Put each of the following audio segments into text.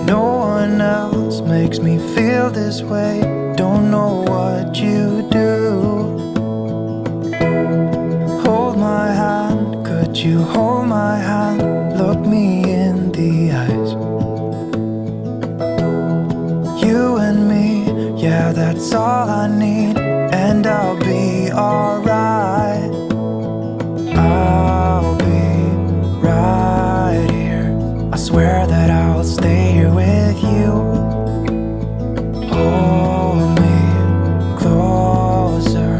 No one else makes me feel this way. Don't know what you do. Hold my hand, could you hold my hand? Look me in the eyes. You and me, yeah, that's all I need. And I'll be alright. I'll be right here. I swear that I'll stay here with you. Hold me closer.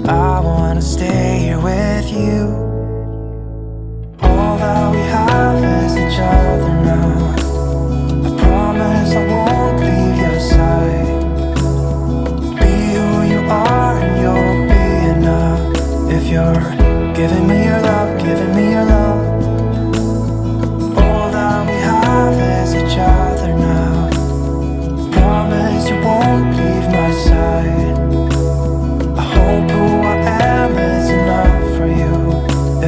I wanna stay here with you. All that we have is each other now. I promise I won't leave your side. Be who you are and you'll be enough. If you're giving me your love, giving me your love. All that we have is each other now. Promise you won't leave my side. I hope who I am is enough for you.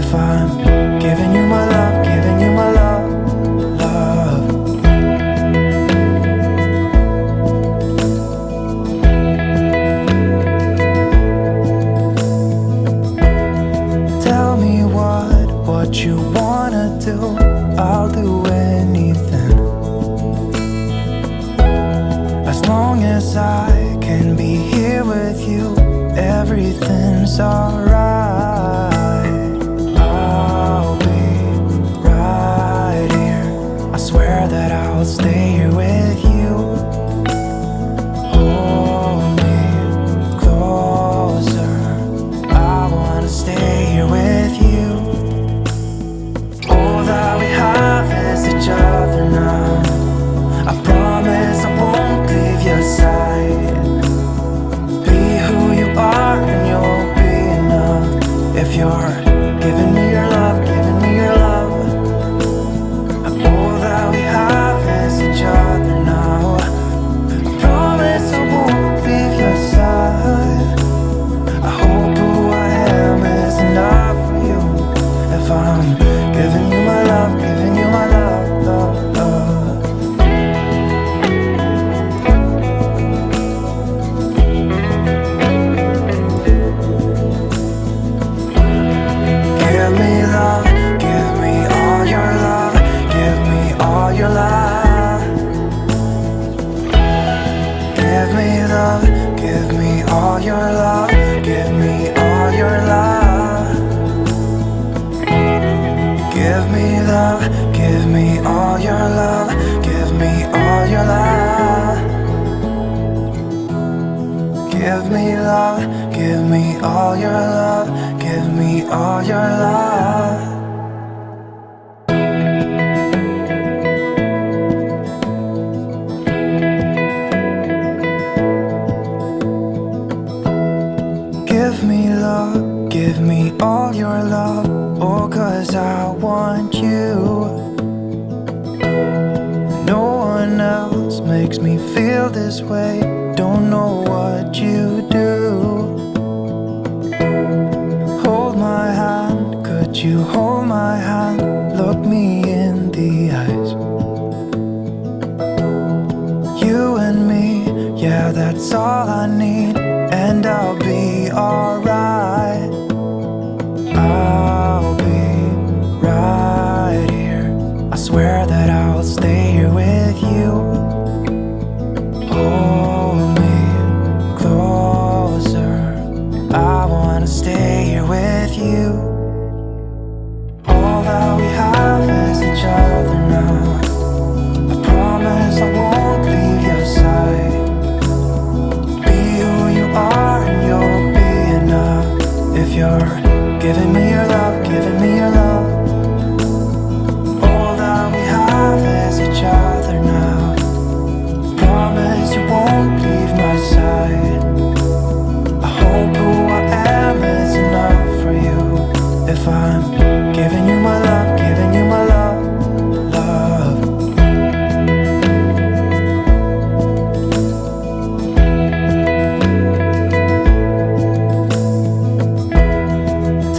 If I'm giving you my love, giving you my love, love. Tell me what you wanna do. I'll do anything. As long as I can be here with you, everything's alright. I'll be right here. I swear that I'll stay here with you. Hold me closer. I wanna stay here with you. All that we have is each other now. I promise I won't leave your side. Be who you are and you'll be enough. If you're giving me your love, giving me your love. All that we have is each other now. I promise I won't leave your side. I hope who I am is enough for you. If I'm giving you my love, giving you my love, love, love. Give me love, give me all your love, give me all your love. Give me love, give me all your love, give me all your love. Give me love, give me all your love, give me all your love. Give me love, give me all your love, give me all your love. Give me love, give me all your love. Oh, 'cause I want you. No one else makes me feel this way. Don't know what you do. Hold my hand, could you hold my hand? Look me in the eyes. You and me, yeah, that's all I need. And I'll be alright. I'll be right here. I swear that I'll stay here with you. Hold me closer. I wanna stay here with you. All that we have is each other now. I promise I won't leave your side. Be who you are and you'll be enough. If you're giving me your love, giving me your love. All that we have is each other now. Promise you won't leave my side. I hope who I am is enough for you. If I'm giving you my love, giving you my love, love.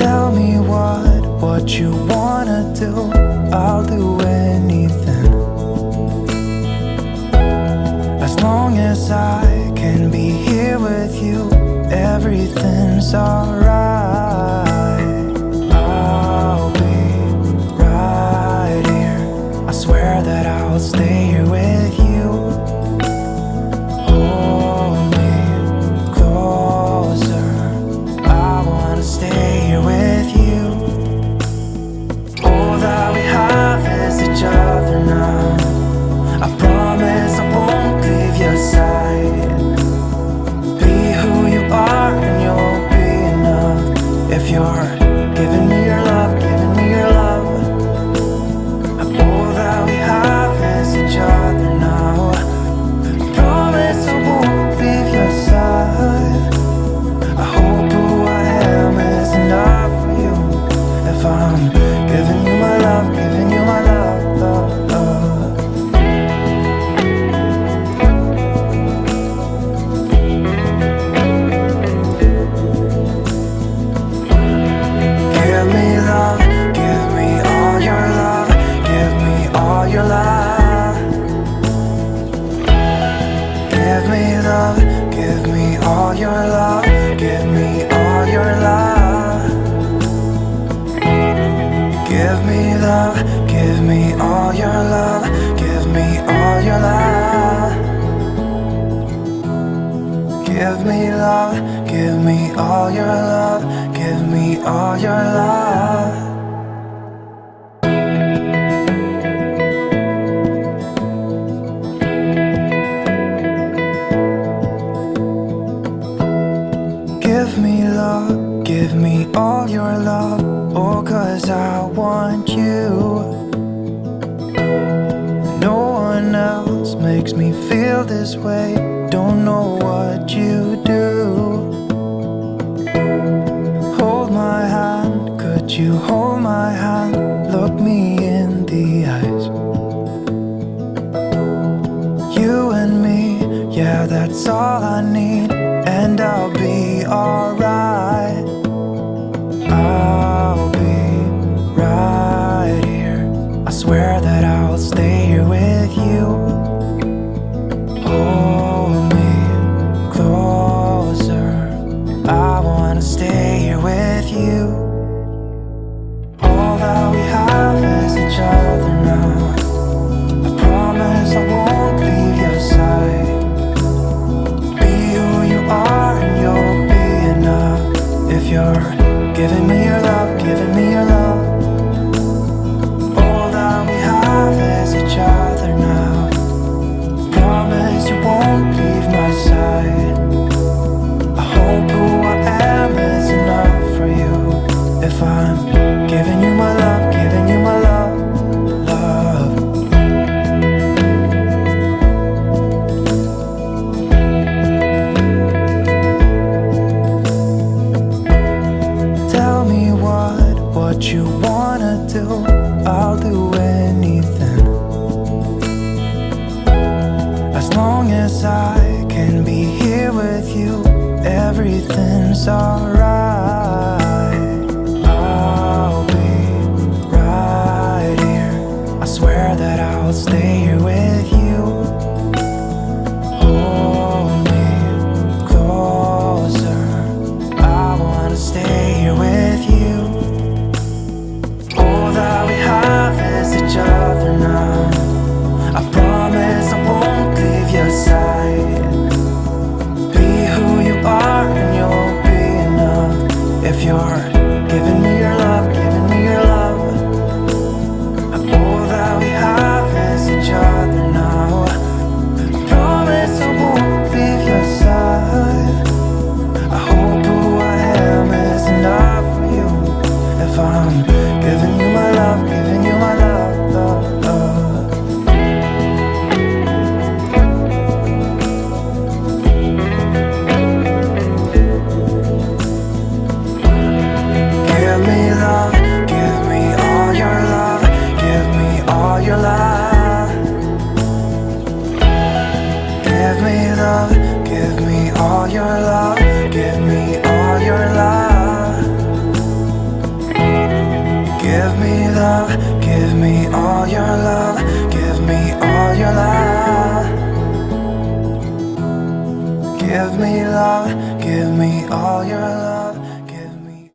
Tell me what you wanna do. I'll do anything. As long as I can be here with you, everything's alright. I'll be right here. I swear that I'll stay here with you. Hold me closer. I wanna stay here with you. All that we have is each other now. I promise I won't leave your side. Be who you are and you'll be enough. If you're giving me your love, giving me your love. All that we have is each other now. I promise I won't leave your side. I hope who I am is enough for you. If I'm giving you my love, giving you my love, love, love. Give me love, give me all your love, give me all your love. Give me love, give me all your love, give me all your love. Give me love, give me all your love, give me all your love. Give me love, give me all your love, give me all your love. Give me love, give me all your love. Oh, 'cause I want you. No one else makes me feel this way. Don't know what you do. Hold my hand, could you hold my hand? Look me in the eyes. You and me, yeah, that's all I need. And I'll be alright. I'll be right here. I swear that I'll stay here with you. Hold me closer. I wanna stay here with you. All that we have is each other now. I promise I won't leave your side. Be who you are and you'll be enough. If you're giving me your love, giving me your love. All that we have is each other now. Promise you won't leave my side. I hope who I am is enough for you. If I'm giving you my love, giving you my love, love. Tell me what you wanna do. I'll do anything. As long as I can be here with you, everything's alright. I'll be right here. I swear that I'll stay here with you. Hold me closer. I wanna stay here with you. All that we have is each other now. I promise I won't leave your side. Be who you are and you'll be enough. If you're giving me your love, giving me your love. All that we have is each other now. I promise I won't leave your side. I hope who I am is enough for you. If I'm giving you my love, giving you my love, love, love. Give me love, give me all your love, give me all your love. Give me love, give me all your love, give me all your love. Give me love, give Give me all your love, give me all your love. Give me love, give me all your love.